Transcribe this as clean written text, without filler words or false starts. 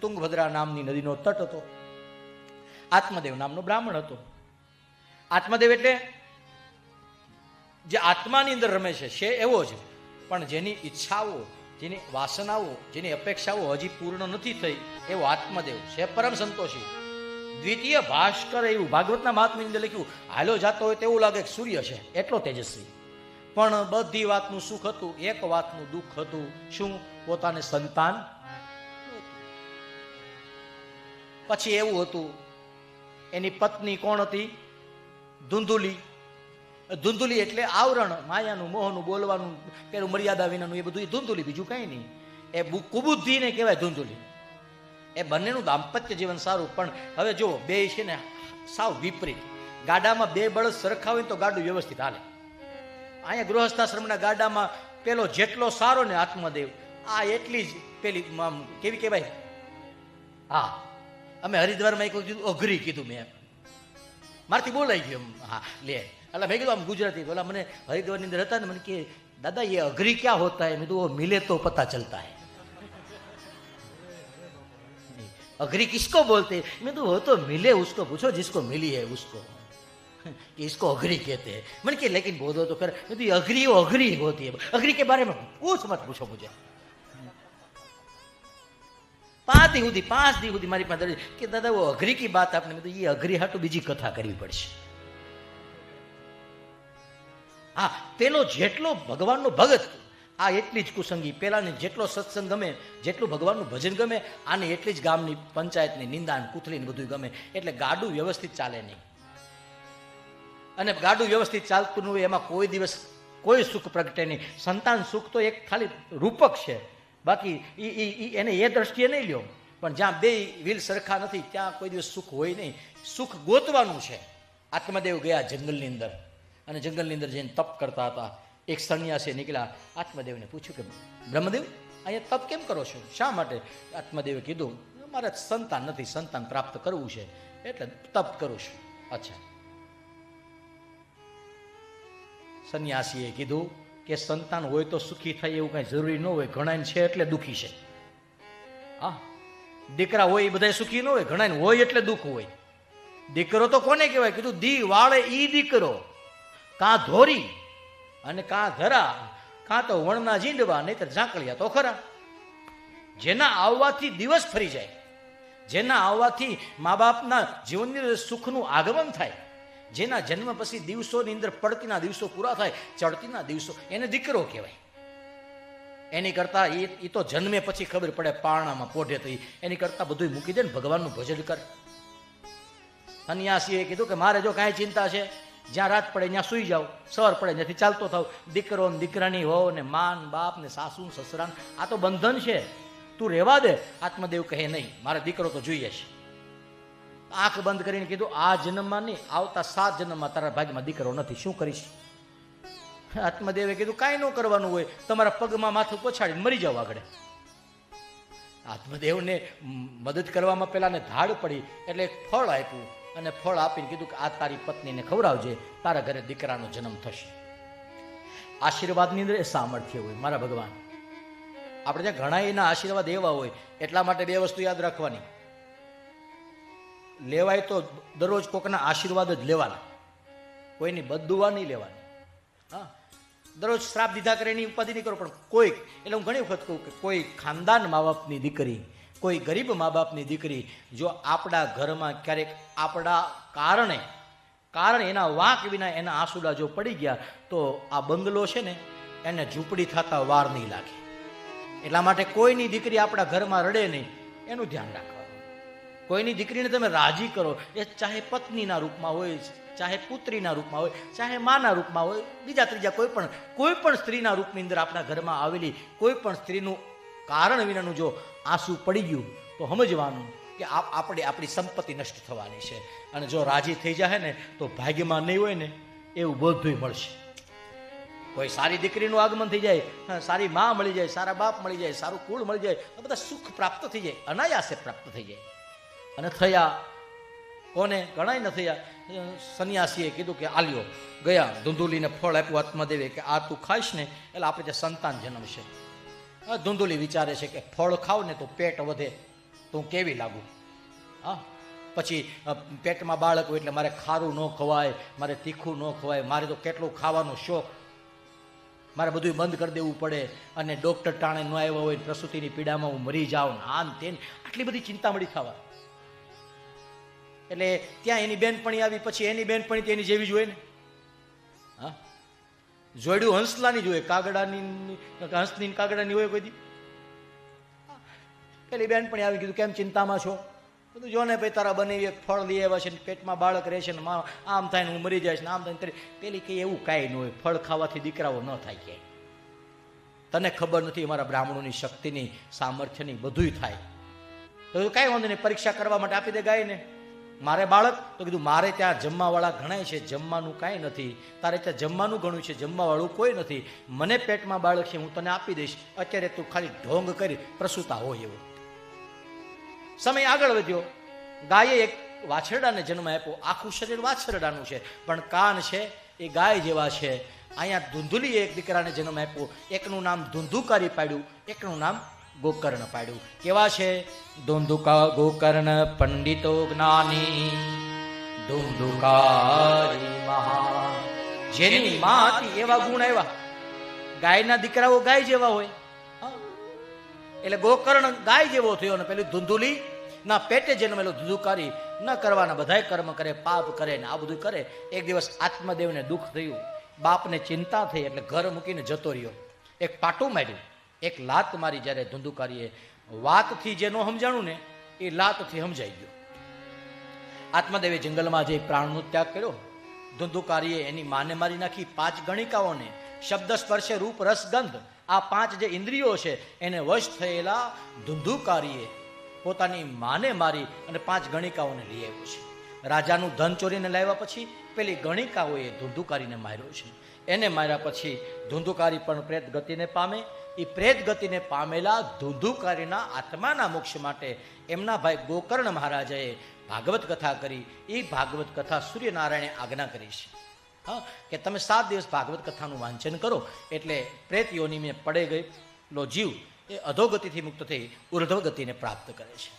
તુંગભદ્રા નામની નદીનો તટ હતો. આત્મદેવ નામનો બ્રાહ્મણ હતો. આત્મદેવ એટલે જે આત્માની અંદર રમે છે એવો જ, પણ જેની ઈચ્છાઓ, જેની વાસનાઓ, જેની અપેક્ષાઓ હજી પૂર્ણ નથી થઈ એવો આત્મદેવ છે, પરમ સંતોષી. દ્વિતીય ભાસ્કર એવું ભાગવતના મહાત્મ્યની અંદર લખ્યું, હાલો જાતો હોય તેવું લાગે કે સૂર્ય છે, એટલો તેજસ્વી. પણ બધી વાતનું સુખ હતું, એક વાતનું દુઃખ હતું. શું? પોતાને સંતાન. પછી એવું હતું, એની પત્ની કોણ હતી? ધુંધુલી. ધુંધુલી એટલે આવરણ, માયાનું, મોહનું, બોલવાનું, પેલું મર્યાદા વિનાનું, એ બધું ધુંધુલી, બીજું કઈ નહીં. એ કુબુદ્ધિને કહેવાય ધુંધુલી. એ બંનેનું દાંપત્ય જીવન સારું, પણ હવે જો બે છે ને સાવ વિપરીત. ગાડામાં બે બળદ સરખા હોય તો ગાડું વ્યવસ્થિત હાલે. અહીંયા ગૃહસ્થાશ્રમના ગાડામાં પેલો જેટલો સારો ને આત્મદેવ, આ એટલી જ પેલી કેવી કહેવાય, હા અમે હરિદ્વારમાં એક કીધું અઘરી કીધું, મેં મારથી બોલાઈ ગયું. હા લે, એટલે મેં કીધું આમ ગુજરાતી, બોલા મને હરિદ્વારની અંદર હતા ને, મને કે દાદા ये अघरी क्या होता है? मैं तो वो मिले तो पता चलता है. अघरी किसको बोलते हैं? मैं तो वो तो मिले उसको पूछो, जिसको मिली है उसको, इसको अघरी कहते हैं. मैंने कि लेकिन बोलो तो कर, मैं तो अघरी वो अघरी होती है, अघरी के बारे में कुछ मत पूछो मुझे. 5 દી સુધી મારી પાસે કે દાદા वो अघरी की बात आपने, मैं तो ये अघरी हाटू બીજી કથા કરવી પડશે. હા, પેલો જેટલો ભગવાનનો ભગત, આ એટલી જ કુસંગી. પેલાને જેટલો સત્સંગ ગમે, જેટલું ભગવાનનું ભજન ગમે, આને એટલી જ ગામની પંચાયતની નિંદા, કૂથલી બધું ગમે. એટલે ગાડું વ્યવસ્થિત ચાલે નહીં. અને ગાડું વ્યવસ્થિત ચાલતું ન હોય એમાં કોઈ દિવસ કોઈ સુખ પ્રગટે નહીં. સંતાન સુખ તો એક ખાલી રૂપક છે, બાકી એને એ દ્રષ્ટિએ નહીં લ્યો. પણ જ્યાં બે વ્હીલ સરખા નથી ત્યાં કોઈ દિવસ સુખ હોય નહીં. સુખ ગોતવાનું છે. આત્મદેવ ગયા જંગલની અંદર, અને જંગલની અંદર જઈને તપ કરતા હતા. એક સંન્યાસી નીકળ્યા, આત્મદેવને પૂછ્યું કે બ્રહ્મદેવ અહીંયા તપ કેમ કરો છો? શા માટે? આત્મદેવે કીધું મારે સંતાન નથી, સંતાન પ્રાપ્ત કરવું છે એટલે તપ કરું છું. અચ્છા. સંન્યાસીએ કીધું કે સંતાન હોય તો સુખી થાય એવું કઈ જરૂરી ન હોય, ઘણા છે એટલે દુઃખી છે. હા, દીકરા હોય એ બધા સુખી ન હોય, ઘણા હોય એટલે દુઃખ હોય. દીકરો તો કોને કહેવાય? કીધું દી વાળે ઈ દીકરો, કાં ધોરી અને કાં ધરા, કાં તો વણના જીંડવા, નહીં તો ઝાંકળિયા તો ખરા. જેના આવવાથી દિવસ ફરી જાય, જેના આવવાથી મા બાપના જીવનની અંદર સુખનું આગમન થાય, જેના જન્મ પછી દિવસોની અંદર પડતીના દિવસો પૂરા થાય, ચડતીના દિવસો, એને દીકરો કહેવાય. એની કરતા એ તો જન્મે પછી ખબર પડે પારણામાં પોઢે થઈ, એની કરતા બધું મૂકી દે ને ભગવાનનું ભજન કર. સંન્યાસીએ કીધું કે મારે જો કાંઈ ચિંતા છે, જ્યાં રાત પડે ત્યાં સુઈ જાવ, સવાર પડે ત્યાંથી ચાલતો થાવ. દીકરો ને દીકરાની હો ને માન બાપ ને સાસુ સસરા, આ તો બંધન છે, તું રહેવા દે. આત્મદેવ કહે નહીં, મારે દીકરો તો જોઈએ છે. આંખ બંધ કરીને કીધું આ જન્મમાં નહીં, આવતા 7 જન્મમાં તારા ભાગમાં દીકરો નથી, શું કરીશ? આત્મદેવે કીધું કાંઈ ન કરવાનું હોય, તમારા પગમાં માથું પછાડીને મરી જાવ આગળ. આત્મદેવને મદદ કરવામાં પેલાને ધાડ પડી એટલે એક ફળ આપ્યું, અને ફળ આપીને કીધું કે આ તારી પત્નીને ખવડાવજે, તારા ઘરે દીકરાનો જન્મ થશે. આશીર્વાદની અંદર એ સામર્થ્ય હોય મારા ભગવાન. આપણે ત્યાં ઘણા એના આશીર્વાદ એવા હોય. એટલા માટે 2 વસ્તુ યાદ રાખવાની. લેવાય તો દરરોજ કોકના આશીર્વાદ જ લેવાના, કોઈની બદદુઆ નહીં લેવાની. હા, દરરોજ શ્રાપ દીધા કરે એની ઉપાધિ નહીં કરો, પણ કોઈ, એટલે હું ઘણી વખત કહું કે કોઈ ખાનદાન મા બાપની દીકરી, કોઈ ગરીબ મા બાપની દીકરી જો આપણા ઘરમાં ક્યારેક આપણા કારણે એના વાંક વિના એના આંસુડા જો પડી ગયા તો આ બંગલો છે ને એને ઝૂંપડી થતા વાર નહીં લાગે. એટલા માટે કોઈની દીકરી આપણા ઘરમાં રડે નહીં એનું ધ્યાન રાખવાનું. કોઈની દીકરીને તમે રાજી કરો, એ ચાહે પત્નીના રૂપમાં હોય, ચાહે પુત્રીના રૂપમાં હોય, ચાહે માના રૂપમાં હોય, બીજા ત્રીજા કોઈ પણ સ્ત્રીના રૂપની અંદર આપણા ઘરમાં આવેલી કોઈ પણ સ્ત્રીનું કારણ વિનાનું જો આંસુ પડી ગયું તો સમજવાનું કે આપણી સંપત્તિ નષ્ટ થવાની છે. અને જો રાજી થઈ જાય ને તો ભાગ્યમાં નહીં હોય ને એવું બધું મળશે. કોઈ સારી દીકરીનું આગમન થઈ જાય, સારી મા મળી જાય, સારા બાપ મળી જાય, સારું કુળ મળી જાય, તો બધા સુખ પ્રાપ્ત થઈ જાય, અનાયાસે પ્રાપ્ત થઈ જાય. અને થયા કોને? ઘણાય ન થયા. સંન્યાસીએ કીધું કે આલ્યો, ગયા ધુંધુલીને ફળ આપ્યું આત્મદેવે કે આ તું ખાઈશ ને એટલે આપણે જે સંતાન જન્મશે. ધુંધુલી વિચારે છે કે ફળ ખાવ ને તો પેટ વધે, તો હું કેવી લાગુ? હા, પછી પેટમાં બાળક હોય એટલે મારે ખારું ન ખવાય, મારે તીખું ન ખવાય, મારે તો કેટલું ખાવાનો શોખ, મારે બધું બંધ કરી દેવું પડે, અને ડૉક્ટર ટાણે ન આવ્યા હોય, પ્રસૂતિની પીડામાં હું મરી જાઉં, આમ તેમ આટલી બધી ચિંતામણી થવા. એટલે ત્યાં એની બેનપણી આવી, પછી એની બેનપણી તેની જેવી જ હોય ને. હા, જોડ્યું હંસલાની જોઈએ, કાગડાની હંસની કાગડાની હોય કોઈ દી? પેલી બેનપણી આવી, કીધું કેમ ચિંતામાં છો? બધું જો ને ભાઈ, તારા બની એક ફળ લઈ આવ્યા છે, પેટમાં બાળક રહેશે ને આમ થાય ને હું મરી જઈશ ને આમ થાય. પેલી કે એવું કાંઈ ન હોય, ફળ ખાવાથી દીકરાઓ ન થાય ક્યાંય. તને ખબર નથી અમારા બ્રાહ્મણોની શક્તિની, સામર્થ્યની, બધુંય થાય. તો કાંઈ વાંધો નહીં, પરીક્ષા કરવા માટે આપી દે ગાયને. મારે બાળક? તો કીધું મારે ત્યાં જમવાવાળા ઘણાય છે, જમવાનું કાંઈ નથી. તારે ત્યાં જમવાનું ઘણું છે, જમવાવાળું કોઈ નથી. મને પેટમાં બાળક છે, હું તને આપી દઈશ. અત્યારે તું ખાલી ઢોંગ કરી પ્રસૂતા હોય એવો. સમય આગળ વધ્યો, ગાયે એક વાછરડાને જન્મ આપ્યો. આખું શરીર વાછરડાનું છે, પણ કાન છે એ ગાય જેવા છે. અહીંયા ધુંધુલીએ એક દીકરાને જન્મ આપ્યો. એકનું નામ ધુંધુકારી પાડ્યું, એકનું નામ ગોકર્ણ પાડ્યું. કેવા છે? ધુંધુકા ગોકર્ણ પંડિતો જ્ઞાની, ધુંધુકારી મહા. જેની માં હતી એવા ગુણ આવ્યા. ગાયના દીકરાઓ ગાય જેવા હોય, એટલે ગોકર્ણ ગાય જેવો થયો. અને પેલી ધુંધુલી ના પેટે જન્મેલો ધુંધુકારી ન કરવાના બધાય કર્મ કરે, પાપ કરે ને આ બધું કરે. એક દિવસ આત્મદેવને દુઃખ થયું, બાપને ચિંતા થઈ, એટલે ઘર મૂકીને જતો રહ્યો. એક પાટું માર્યું, એક લાત મારી. જ્યારે ધુંધુકારીએ વાતથી જે નો સમજાણું ને એ લાતથી સમજાઈ ગયું. આત્મદેવે જંગલમાં જઈ પ્રાણનો ત્યાગ કર્યો. ધુંધુકારીએ એની માને મારી નાખી. 5 ગણિકાઓને શબ્દ સ્પર્શે રૂપ રસ ગંધ, આ 5 જે ઇન્દ્રિયો છે એને વશ થયેલા ધુંધુકારીએ પોતાની માને મારી અને 5 ગણિકાઓને લઈ આવ્યો છે. રાજાનું ધન ચોરીને લાવ્યા પછી પેલી ગણિકાઓએ ધુંધુકારીને માર્યો છે. એને માર્યા પછી ધુંધુકારી પણ પ્રેત ગતિને પામે. એ પ્રેત ગતિને પામેલા ધુંધુકારીના આત્માના મોક્ષ માટે એમના ભાઈ ગોકર્ણ મહારાજાએ ભાગવત કથા કરી. એ ભાગવત કથા સૂર્યનારાયણે આજ્ઞા કરી છે, હા, કે તમે 7 દિવસ ભાગવત કથાનું વાંચન કરો એટલે પ્રેત યોનિને પડે ગયેલો જીવ એ અધોગતિથી મુક્ત થઈ ઉર્ધ્વ ગતિને પ્રાપ્ત કરે છે.